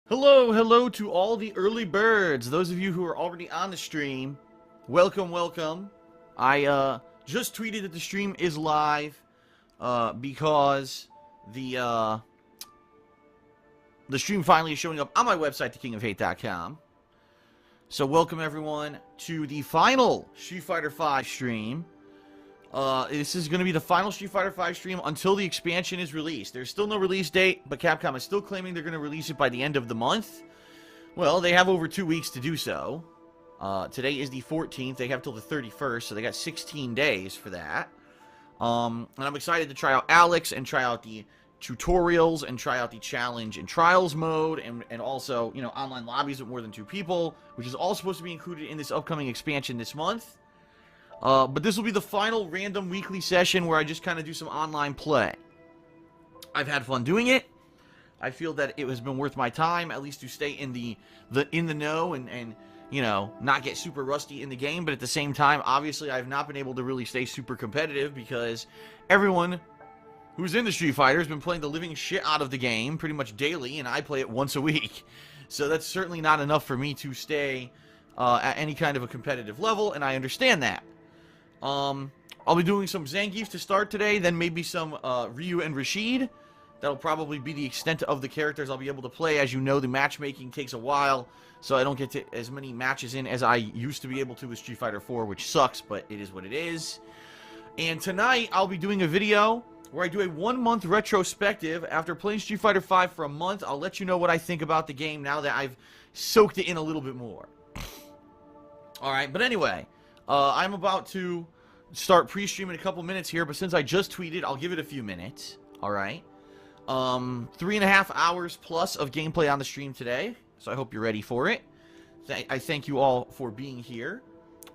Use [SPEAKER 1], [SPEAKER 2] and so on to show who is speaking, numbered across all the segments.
[SPEAKER 1] Hello to all the early birds. Those of you who are already on the stream, welcome. I just tweeted that the stream is live because the stream finally is showing up on my website, thekingofhate.com. So welcome everyone to the final Street Fighter V stream. This is going to be the final Street Fighter V stream until the expansion is released. There's still no release date, but Capcom is still claiming they're going to release it by the end of the month. Well, they have over 2 weeks to do so. Today is the 14th. They have till the 31st, so they got 16 days for that. And I'm excited to try out Alex and try out the tutorials and try out the challenge and trials mode and also, you know, online lobbies with more than 2 people, which is all supposed to be included in this upcoming expansion this month. But this will be the final random weekly session where I just kind of do some online play. I've had fun doing it. I feel that it has been worth my time, at least to stay in the know and you know, not get super rusty in the game. But at the same time, obviously, I've not been able to really stay super competitive because everyone who's in the Street Fighter has been playing the living shit out of the game pretty much daily, and I play it once a week. So that's certainly not enough for me to stay at any kind of a competitive level, and I understand that. I'll be doing some Zangief to start today, then maybe some Ryu and Rashid. That'll probably be the extent of the characters I'll be able to play. As you know, the matchmaking takes a while, so I don't get to as many matches in as I used to be able to with Street Fighter 4, which sucks, but it is what it is. And tonight, I'll be doing a video where I do a 1-month retrospective. After playing Street Fighter 5 for a month, I'll let you know what I think about the game now that I've soaked it in a little bit more. Alright, but anyway, I'm about to start pre-stream in a couple minutes here, but since I just tweeted, I'll give it a few minutes. Alright. 3.5 hours plus of gameplay on the stream today, so I hope you're ready for it. I thank you all for being here.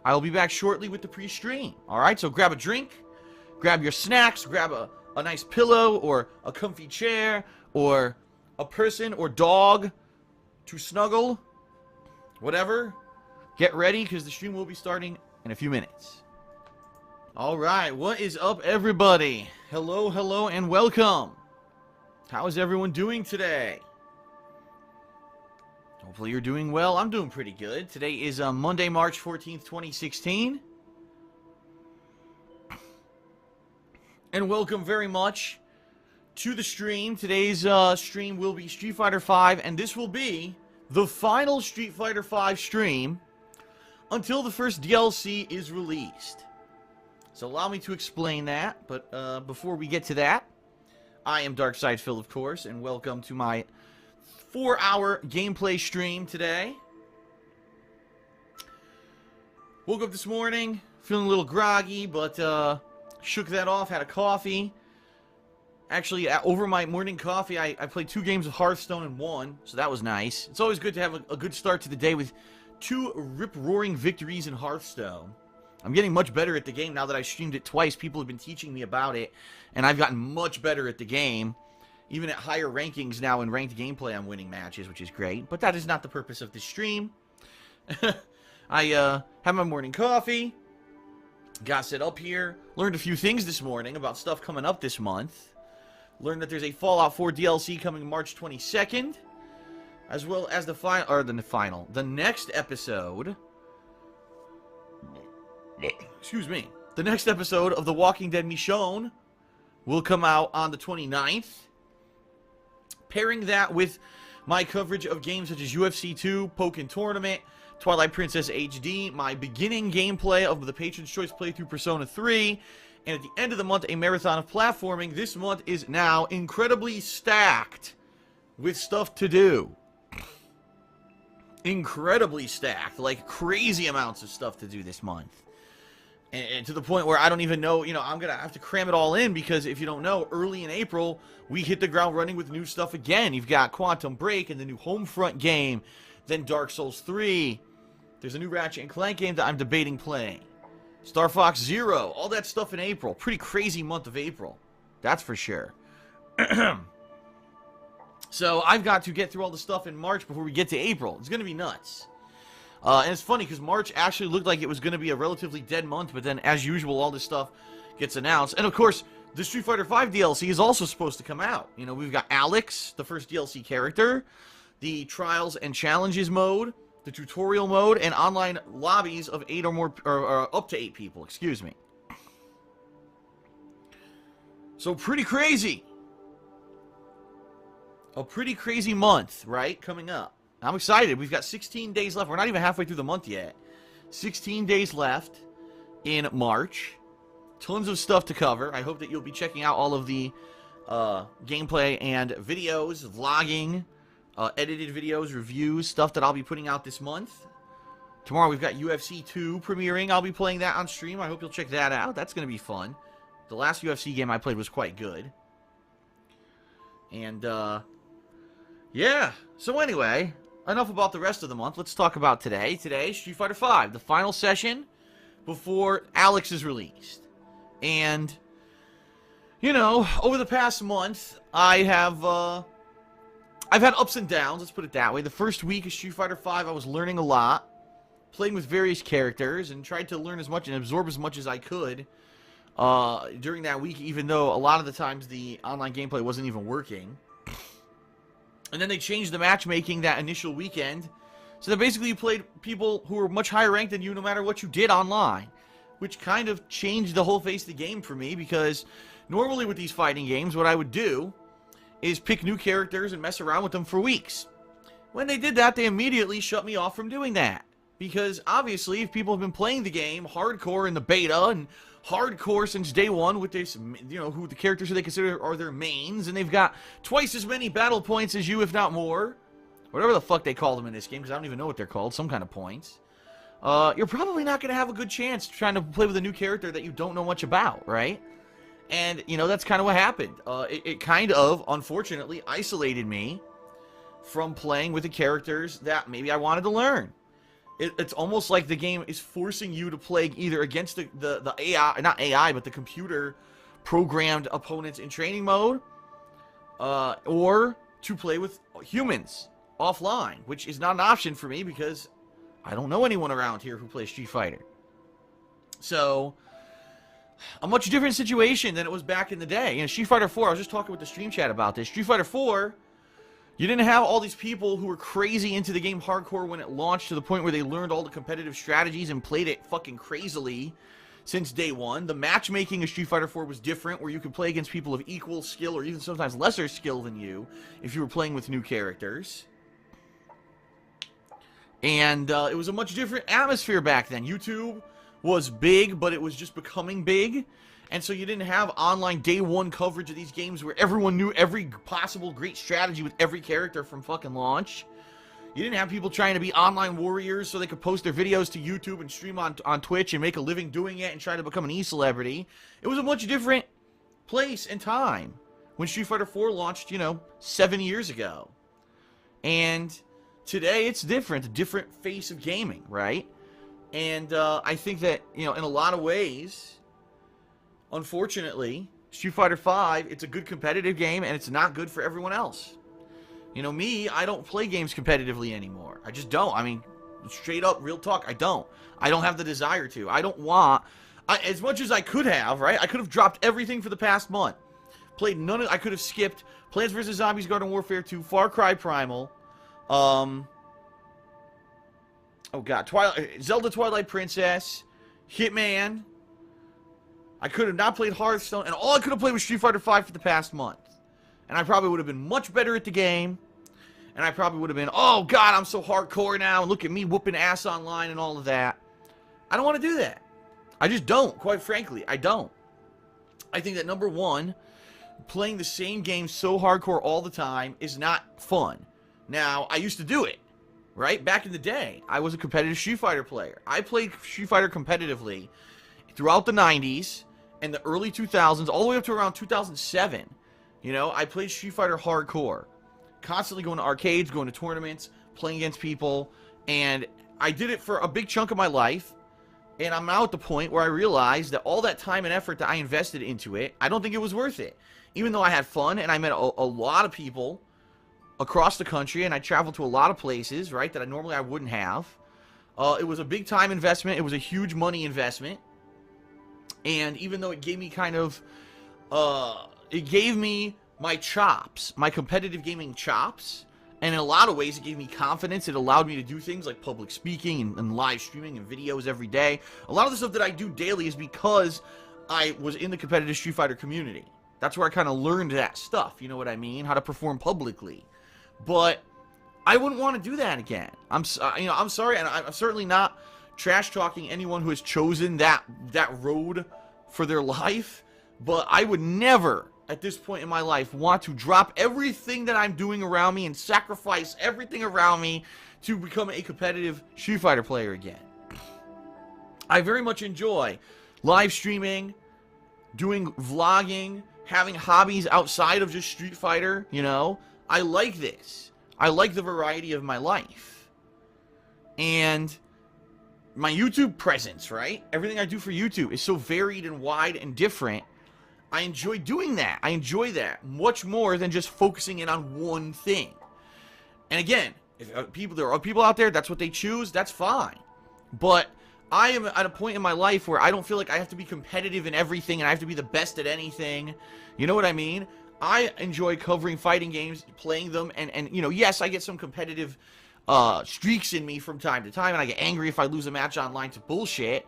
[SPEAKER 1] I'll be back shortly with the pre-stream. Alright, so grab a drink, grab your snacks, grab a nice pillow, or a comfy chair, or a person or dog to snuggle. Whatever. Get ready, because the stream will be starting in a few minutes. Alright, what is up, everybody? Hello, and welcome. How is everyone doing today? Hopefully you're doing well. I'm doing pretty good. Today is Monday, March 14th, 2016. And welcome very much to the stream. Today's stream will be Street Fighter V, and this will be the final Street Fighter V stream until the first DLC is released. So allow me to explain that, but before we get to that, I am Darkside Phil, of course, and welcome to my 4-hour gameplay stream today. Woke up this morning, feeling a little groggy, but shook that off, had a coffee. Actually, over my morning coffee, I played 2 games of Hearthstone and won, so that was nice. It's always good to have a good start to the day with 2 rip-roaring victories in Hearthstone. I'm getting much better at the game now that I've streamed it twice. People have been teaching me about it, and I've gotten much better at the game. Even at higher rankings now in ranked gameplay, I'm winning matches, which is great. But that is not the purpose of this stream. I had my morning coffee, got set up here, learned a few things this morning about stuff coming up this month. Learned that there's a Fallout 4 DLC coming March 22nd, as well as the next episode. Excuse me. The next episode of The Walking Dead Michonne will come out on the 29th. Pairing that with my coverage of games such as UFC 2, Pokken Tournament, Twilight Princess HD, my beginning gameplay of the Patron's Choice playthrough Persona 3, and at the end of the month, a marathon of platforming. This month is now incredibly stacked with stuff to do. Incredibly stacked, like crazy amounts of stuff to do this month. And to the point where I don't even know, you know, I'm going to have to cram it all in because if you don't know, early in April, we hit the ground running with new stuff again. You've got Quantum Break and the new Homefront game, then Dark Souls 3. There's a new Ratchet & Clank game that I'm debating playing. Star Fox Zero, all that stuff in April. Pretty crazy month of April. That's for sure. So I've got to get through all the stuff in March before we get to April. It's going to be nuts. And it's funny because March actually looked like it was going to be a relatively dead month, but then, as usual, all this stuff gets announced. And, of course, the Street Fighter V DLC is also supposed to come out. You know, we've got Alex, the first DLC character, the Trials and Challenges mode, the Tutorial mode, and online lobbies of 8 or more, or up to 8 people, excuse me. So pretty crazy. A pretty crazy month, right? Coming up. I'm excited. We've got 16 days left. We're not even halfway through the month yet. 16 days left in March. Tons of stuff to cover. I hope that you'll be checking out all of the gameplay and videos, vlogging, edited videos, reviews, stuff that I'll be putting out this month. Tomorrow we've got UFC 2 premiering. I'll be playing that on stream. I hope you'll check that out. That's going to be fun. The last UFC game I played was quite good. And, yeah. So anyway, enough about the rest of the month. Let's talk about today. Today, Street Fighter V, the final session before Alex is released. And, you know, over the past month, I've had ups and downs, let's put it that way. The first week of Street Fighter V, I was learning a lot, playing with various characters, and tried to learn as much and absorb as much as I could during that week, even though a lot of the times the online gameplay wasn't even working. And then they changed the matchmaking that initial weekend, so that basically you played people who were much higher ranked than you no matter what you did online, which kind of changed the whole face of the game for me, because normally with these fighting games, what I would do is pick new characters and mess around with them for weeks. When they did that, they immediately shut me off from doing that, because obviously if people have been playing the game hardcore in the beta and hardcore since day one with this, you know, who the characters who they consider are their mains, and they've got twice as many battle points as you, if not more, whatever the fuck they call them in this game, because I don't even know what they're called, some kind of points, you're probably not going to have a good chance trying to play with a new character that you don't know much about, right? And, you know, that's kind of what happened. It kind of, unfortunately, isolated me from playing with the characters that maybe I wanted to learn. It's almost like the game is forcing you to play either against the AI, not AI, but the computer programmed opponents in training mode, or to play with humans offline, which is not an option for me because I don't know anyone around here who plays Street Fighter. So, a much different situation than it was back in the day. You know, Street Fighter 4, I was just talking with the stream chat about this. Street Fighter 4, you didn't have all these people who were crazy into the game hardcore when it launched to the point where they learned all the competitive strategies and played it fucking crazily since day one. The matchmaking of Street Fighter 4 was different, where you could play against people of equal skill or even sometimes lesser skill than you if you were playing with new characters. And it was a much different atmosphere back then. YouTube was big, but it was just becoming big. And so you didn't have online day one coverage of these games where everyone knew every possible great strategy with every character from fucking launch. You didn't have people trying to be online warriors so they could post their videos to YouTube and stream on Twitch and make a living doing it and try to become an e-celebrity. It was a much different place and time when Street Fighter 4 launched, you know, 7 years ago. And today it's different, a different face of gaming, right? And I think that, you know, in a lot of ways, unfortunately, Street Fighter V, it's a good competitive game, and it's not good for everyone else. You know, me, I don't play games competitively anymore. I just don't. I mean, straight up, real talk, I don't. I don't have the desire to. I don't want, as much as I could have, right? I could have dropped everything for the past month. Played none of, I could have skipped Plants vs. Zombies Garden Warfare 2, Far Cry Primal, oh god, Zelda Twilight Princess, Hitman. I could have not played Hearthstone, and all I could have played was Street Fighter V for the past month. And I probably would have been much better at the game. And I probably would have been, oh god, I'm so hardcore now, and look at me whooping ass online and all of that. I don't want to do that. I just don't, quite frankly. I don't. I think that, number one, playing the same game so hardcore all the time is not fun. Now, I used to do it, right? Back in the day, I was a competitive Street Fighter player. I played Street Fighter competitively throughout the 90s and the early 2000s, all the way up to around 2007. You know, I played Street Fighter hardcore. Constantly going to arcades, going to tournaments, playing against people. And I did it for a big chunk of my life. And I'm now at the point where I realized that all that time and effort that I invested into it, I don't think it was worth it. Even though I had fun and I met a lot of people across the country, and I traveled to a lot of places, right, that I wouldn't have. It was a big time investment. It was a huge money investment. And even though it gave me kind of, it gave me my chops, my competitive gaming chops, And in a lot of ways, it gave me confidence. It allowed me to do things like public speaking and live streaming and videos every day. A lot of the stuff that I do daily is because I was in the competitive Street Fighter community. That's where I kind of learned that stuff, you know what I mean? How to perform publicly. But I wouldn't want to do that again. I'm sorry, and I'm certainly not trash-talking anyone who has chosen that road for their life. But I would never, at this point in my life, want to drop everything that I'm doing around me and sacrifice everything around me to become a competitive Street Fighter player again. I very much enjoy live streaming, doing vlogging, having hobbies outside of just Street Fighter, you know. I like this. I like the variety of my life. And my YouTube presence, right? Everything I do for YouTube is so varied and wide and different. I enjoy doing that. I enjoy that much more than just focusing in on one thing. And again, if there are people out there, that's what they choose, that's fine. But I am at a point in my life where I don't feel like I have to be competitive in everything and I have to be the best at anything. You know what I mean? I enjoy covering fighting games, playing them, and you know, yes, I get some competitive streaks in me from time to time, and I get angry if I lose a match online to bullshit.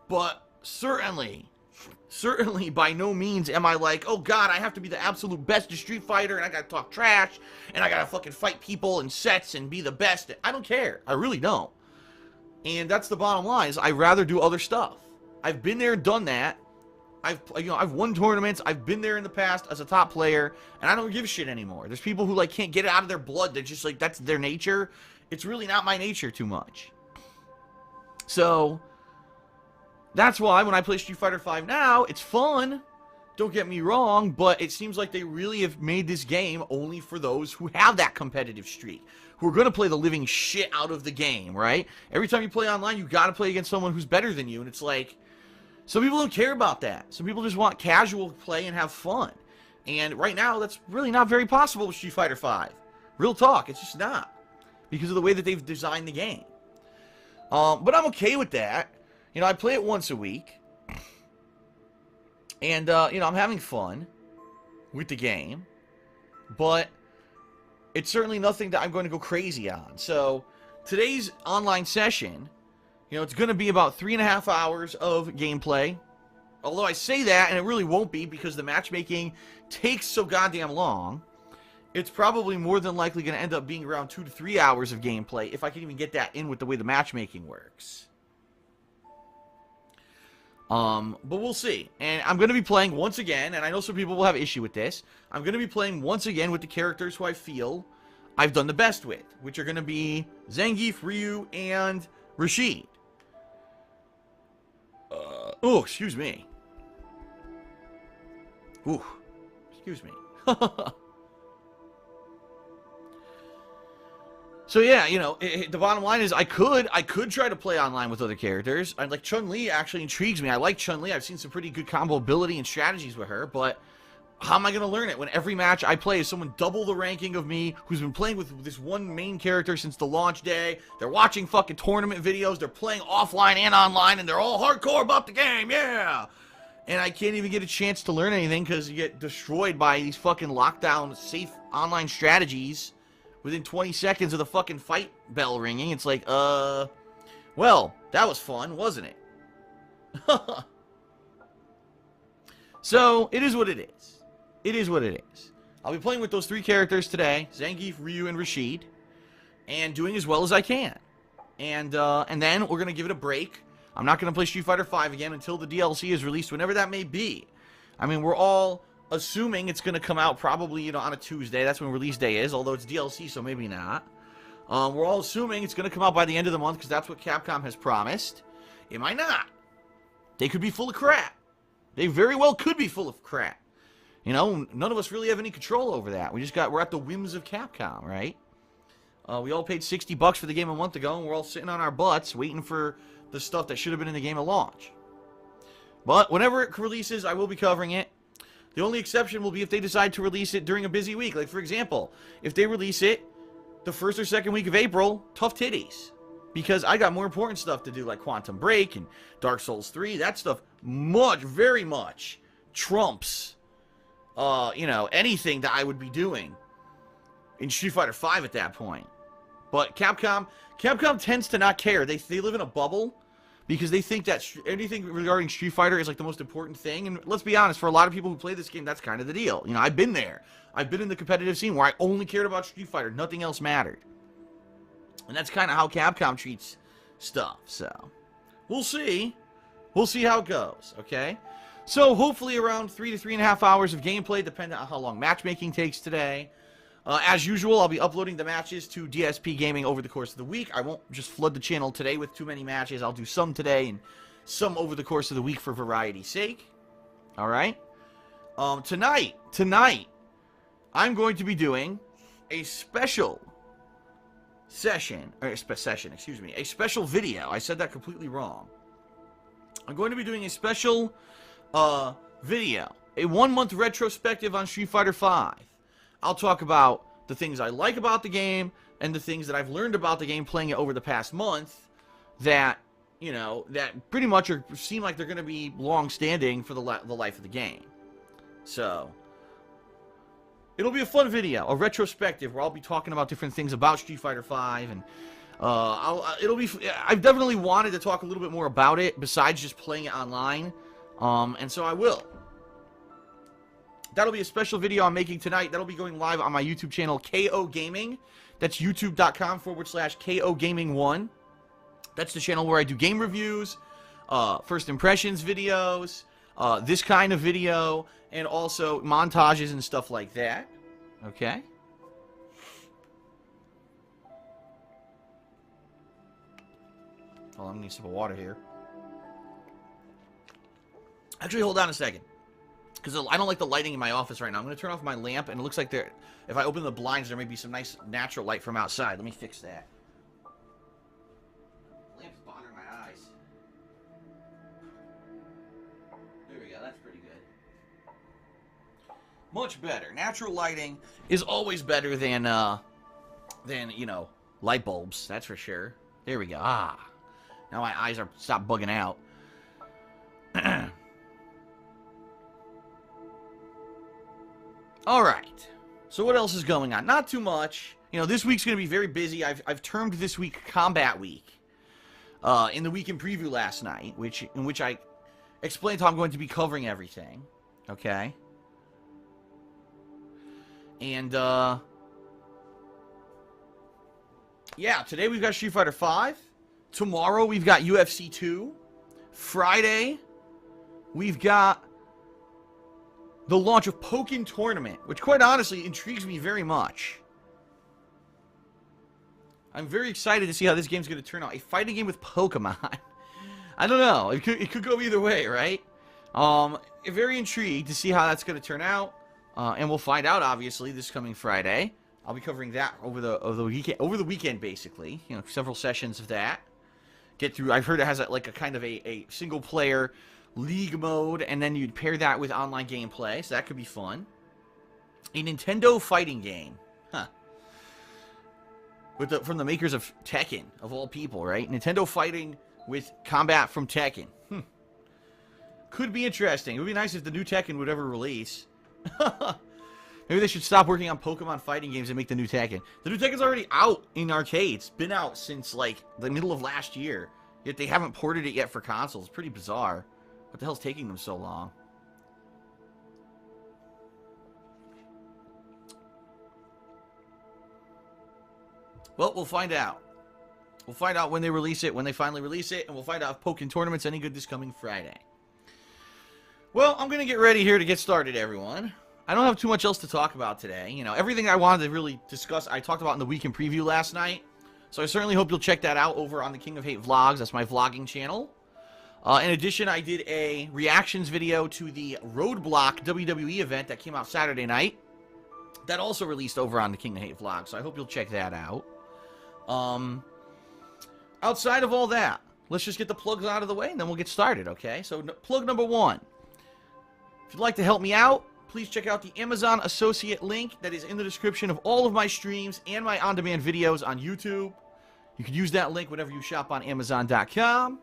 [SPEAKER 1] But certainly by no means am I like, oh god, I have to be the absolute best at Street Fighter, and I gotta talk trash, and I gotta fucking fight people in sets and be the best. I don't care. I really don't. And that's the bottom line, is I'd rather do other stuff. I've been there and done that. I've won tournaments. I've been there in the past as a top player, and I don't give a shit anymore. There's people who like can't get it out of their blood. They're just like, that's their nature. It's really not my nature too much. So that's why when I play Street Fighter V now, it's fun. Don't get me wrong, but it seems like they really have made this game only for those who have that competitive streak, who are going to play the living shit out of the game, right? Every time you play online, you got to play against someone who's better than you, and it's like, some people don't care about that. Some people just want casual play and have fun. And right now, that's really not very possible with Street Fighter V. Real talk, it's just not. Because of the way that they've designed the game. But I'm okay with that. You know, I play it once a week. And, you know, I'm having fun with the game. But it's certainly nothing that I'm going to go crazy on. So, today's online session, you know, it's going to be about 3.5 hours of gameplay. Although I say that, and it really won't be, because the matchmaking takes so goddamn long. It's probably more than likely going to end up being around 2 to 3 hours of gameplay, if I can even get that in with the way the matchmaking works. But we'll see. And I'm going to be playing once again, and I know some people will have issue with this. I'm going to be playing once again with the characters who I feel I've done the best with, which are going to be Zangief, Ryu, and Rashid. Oh, excuse me. Ooh, excuse me. So yeah, you know, the bottom line is I could try to play online with other characters. Like Chun-Li actually intrigues me. I like Chun-Li. I've seen some pretty good combo ability and strategies with her, but how am I going to learn it when every match I play is someone double the ranking of me, who's been playing with this one main character since the launch day? They're watching fucking tournament videos, they're playing offline and online, and they're all hardcore about the game, yeah! And I can't even get a chance to learn anything because you get destroyed by these fucking lockdown safe online strategies within 20 seconds of the fucking fight bell ringing. It's like, well, that was fun, wasn't it? So, it is what it is. It is what it is. I'll be playing with those 3 characters today, Zangief, Ryu, and Rashid, and doing as well as I can. And then we're going to give it a break. I'm not going to play Street Fighter V again until the DLC is released, whenever that may be. I mean, we're all assuming it's going to come out probably, you know, on a Tuesday. That's when release day is, although it's DLC, so maybe not. We're all assuming it's going to come out by the end of the month, because that's what Capcom has promised. It might not. They could be full of crap. They very well could be full of crap. You know, none of us really have any control over that. We're at the whims of Capcom, right? We all paid $60 for the game a month ago, and we're all sitting on our butts waiting for the stuff that should have been in the game at launch. But whenever it releases, I will be covering it. The only exception will be if they decide to release it during a busy week. Like, for example, if they release it the first or second week of April, tough titties. Because I got more important stuff to do, like Quantum Break and Dark Souls 3. That stuff very much trumps, you know, anything that I would be doing in Street Fighter V at that point. But Capcom tends to not care. They live in a bubble because they think that anything regarding Street Fighter is like the most important thing. And let's be honest, for a lot of people who play this game, that's kind of the deal. You know, I've been there. I've been in the competitive scene where I only cared about Street Fighter. Nothing else mattered. And that's kind of how Capcom treats stuff. So, we'll see. We'll see how it goes, okay? So, hopefully around 3 to 3.5 hours of gameplay, depending on how long matchmaking takes today. As usual, I'll be uploading the matches to DSP Gaming over the course of the week. I won't just flood the channel today with too many matches. I'll do some today and some over the course of the week for variety's sake. Alright? Tonight, I'm going to be doing a special session, a special video. I said that completely wrong. I'm going to be doing a special video, a 1-month retrospective on Street Fighter V. I'll talk about the things I like about the game and the things that I've learned about the game playing it over the past month that, you know, that pretty much seem like they're going to be long-standing for the life of the game. So, it'll be a fun video, a retrospective, where I'll be talking about different things about Street Fighter V, and I've definitely wanted to talk a little bit more about it besides just playing it online, and so I will. That'll be a special video I'm making tonight. That'll be going live on my YouTube channel, KO Gaming. That's youtube.com/KO Gaming 1. That's the channel where I do game reviews, first impressions videos, this kind of video, and also montages and stuff like that. Okay? Hold on, I need a sip of water here. Actually, hold on a second. Because I don't like the lighting in my office right now. I'm going to turn off my lamp, and it looks like if I open the blinds, there may be some nice natural light from outside. Let me fix that. Lamp's bothering my eyes. There we go. That's pretty good. Much better. Natural lighting is always better than you know, light bulbs. That's for sure. There we go. Ah. Now my eyes are stop bugging out. Alright, so what else is going on? Not too much. You know, this week's going to be very busy. I've termed this week Combat Week. In the weekend preview last night, in which I explained how I'm going to be covering everything. Okay? And, yeah, today we've got Street Fighter V. Tomorrow we've got UFC 2. Friday, we've got the launch of Pokken Tournament, which quite honestly intrigues me very much. I'm very excited to see how this game's going to turn out. A fighting game with Pokemon. I don't know. It could go either way, right? Very intrigued to see how that's going to turn out. And we'll find out, obviously, this coming Friday. I'll be covering that over the weekend, basically. You know, several sessions of that. Get through. I've heard it has like a kind of a single player league mode, and then you'd pair that with online gameplay, so that could be fun. A Nintendo fighting game, huh? From the makers of Tekken, of all people, right? Nintendo fighting with combat from Tekken. Could be interesting. It would be nice if the new Tekken would ever release. Maybe they should stop working on Pokemon fighting games and make the new Tekken. The new Tekken's already out in arcades. Been out since like the middle of last year. Yet they haven't ported it yet for consoles. Pretty bizarre. What the hell's taking them so long? Well, we'll find out. We'll find out when they release it, when they finally release it, and we'll find out if Pokken Tournament's any good this coming Friday. Well, I'm going to get ready here to get started, everyone. I don't have too much else to talk about today. You know, everything I wanted to really discuss, I talked about in the weekend preview last night. So I certainly hope you'll check that out over on the King of Hate Vlogs. That's my vlogging channel. In addition, I did a reactions video to the Roadblock WWE event that came out Saturday night. That also released over on the King of Hate vlog, so I hope you'll check that out. Outside of all that, let's just get the plugs out of the way, and then we'll get started, okay? So, plug number 1. If you'd like to help me out, please check out the Amazon Associate link that is in the description of all of my streams and my on-demand videos on YouTube. You can use that link whenever you shop on Amazon.com.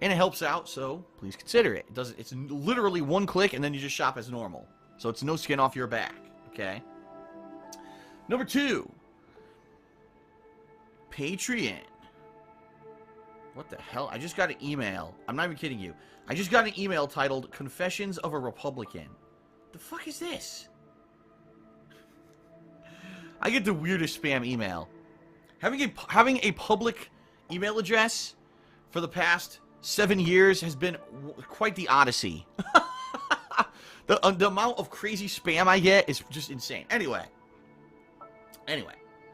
[SPEAKER 1] And it helps out, so please consider it. It's literally one click, and then you just shop as normal. So it's no skin off your back, okay? Number 2. Patreon. What the hell? I just got an email. I'm not even kidding you. I just got an email titled Confessions of a Republican. The fuck is this? I get the weirdest spam email. Having a public email address for the past 7 years has been quite the odyssey. The amount of crazy spam I get is just insane. Anyway,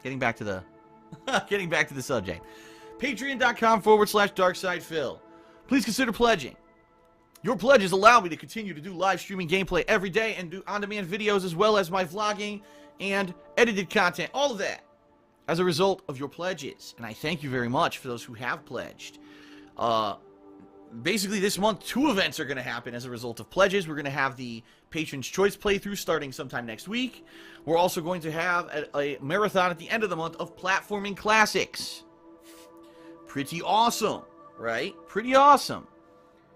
[SPEAKER 1] getting back to the subject. Patreon.com/DarkSidePhil. Please consider pledging. Your pledges allow me to continue to do live streaming gameplay every day and do on-demand videos as well as my vlogging and edited content. All of that as a result of your pledges. And I thank you very much for those who have pledged. Basically, this month, 2 events are going to happen as a result of pledges. We're going to have the Patron's Choice playthrough starting sometime next week. We're also going to have a marathon at the end of the month of platforming classics. Pretty awesome, right? Pretty awesome.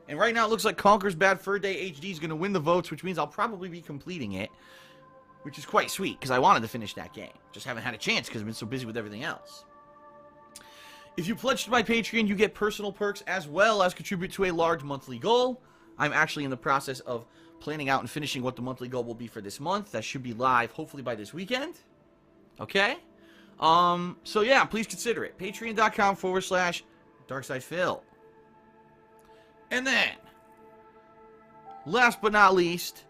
[SPEAKER 1] And right now, it looks like Conker's Bad Fur Day HD is going to win the votes, which means I'll probably be completing it, which is quite sweet, because I wanted to finish that game. Just haven't had a chance, because I've been so busy with everything else. If you pledge to my Patreon, you get personal perks as well as contribute to a large monthly goal. I'm actually in the process of planning out and finishing what the monthly goal will be for this month. That should be live, hopefully, by this weekend. Okay? So yeah, please consider it. Patreon.com/DarkSidePhil. And then, last but not least,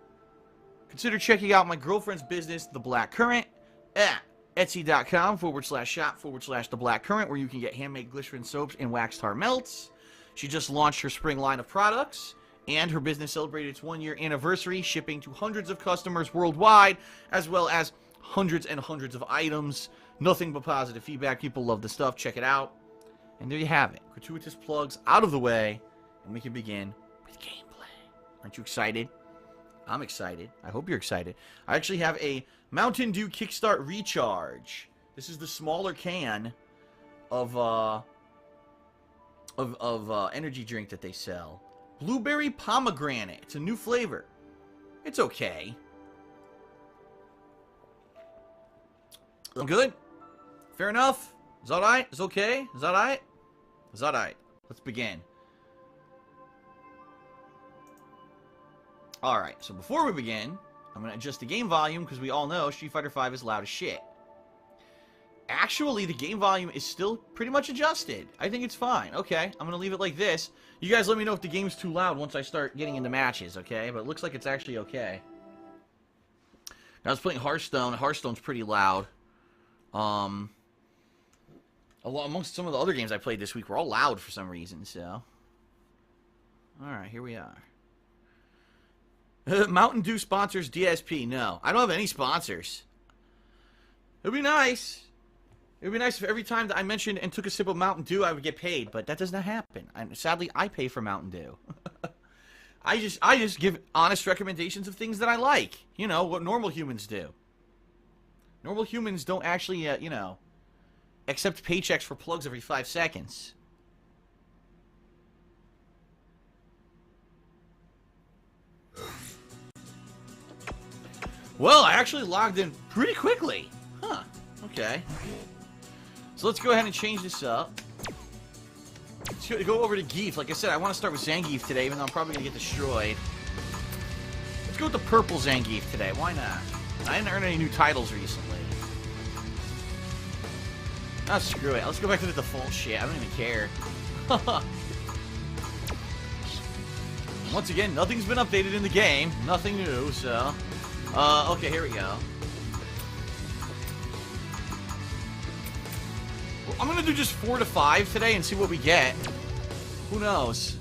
[SPEAKER 1] consider checking out my girlfriend's business, The Black Current, at Etsy.com/shop/The Black Current, where you can get handmade glycerin soaps and wax tar melts. She just launched her spring line of products, and her business celebrated its 1-year anniversary, shipping to hundreds of customers worldwide, as well as hundreds and hundreds of items. Nothing but positive feedback. People love the stuff. Check it out. And there you have it. Gratuitous plugs out of the way, and we can begin with gameplay. Aren't you excited? I'm excited. I hope you're excited. I actually have a Mountain Dew Kickstart Recharge. This is the smaller can of energy drink that they sell. Blueberry pomegranate. It's a new flavor. It's okay. Good? Fair enough? Is that alright? Is okay? Is that alright? Is that alright? Let's begin. Alright, so before we begin, I'm going to adjust the game volume because we all know Street Fighter V is loud as shit. Actually, the game volume is still pretty much adjusted. I think it's fine. Okay, I'm going to leave it like this. You guys let me know if the game's too loud once I start getting into matches, okay? But it looks like it's actually okay. I was playing Hearthstone. Hearthstone's pretty loud. Amongst some of the other games I played this week were all loud for some reason, so. Alright, here we are. Mountain Dew sponsors DSP. No, I don't have any sponsors. It would be nice. It would be nice if every time that I mentioned and took a sip of Mountain Dew, I would get paid, but that does not happen. Sadly, I pay for Mountain Dew. I just give honest recommendations of things that I like. You know, what normal humans do. Normal humans don't actually, you know, accept paychecks for plugs every 5 seconds. Well, I actually logged in pretty quickly. Huh. Okay. So let's go ahead and change this up. Let's go over to Zangief. Like I said, I want to start with Zangief today, even though I'm probably going to get destroyed. Let's go with the purple Zangief today. Why not? I didn't earn any new titles recently. Ah, screw it. Let's go back to the default shit. I don't even care. Once again, nothing's been updated in the game. Nothing new, so... okay, here we go. Well, I'm gonna do just 4 to 5 today and see what we get. Who knows?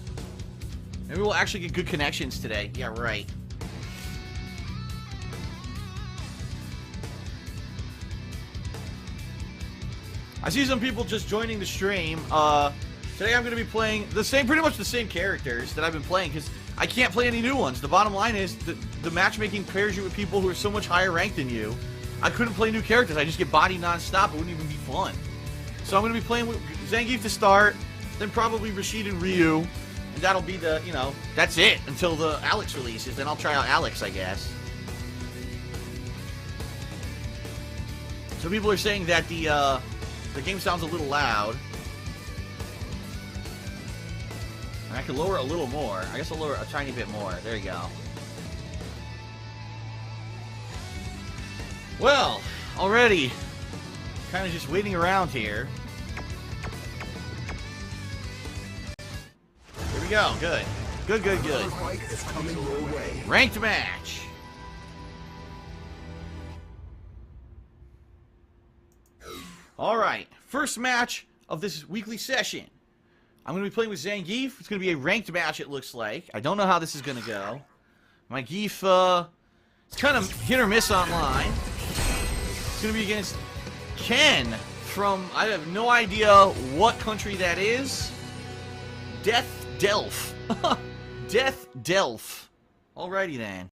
[SPEAKER 1] Maybe we'll actually get good connections today. Yeah, right. I see some people just joining the stream. Today I'm gonna be playing pretty much the same characters that I've been playing, because I can't play any new ones. The bottom line is that the matchmaking pairs you with people who are so much higher ranked than you. I couldn't play new characters. I just get bodied non-stop. It wouldn't even be fun. So I'm going to be playing with Zangief to start, then probably Rashid and Ryu. And that'll be the, you know, that's it until the Alex releases. Then I'll try out Alex, I guess. Some people are saying that the game sounds a little loud. I can lower it a little more. I guess I'll lower it a tiny bit more. There you go. Well, already kind of just waiting around here. Here we go. Good. Good, good, good. Ranked match. Alright. First match of this weekly session. I'm going to be playing with Zangief. It's going to be a ranked match, it looks like. I don't know how this is going to go. My Geef, it's kind of hit or miss online. It's going to be against Ken from, I have no idea what country that is. Death Delph. Death Delph. Alrighty then.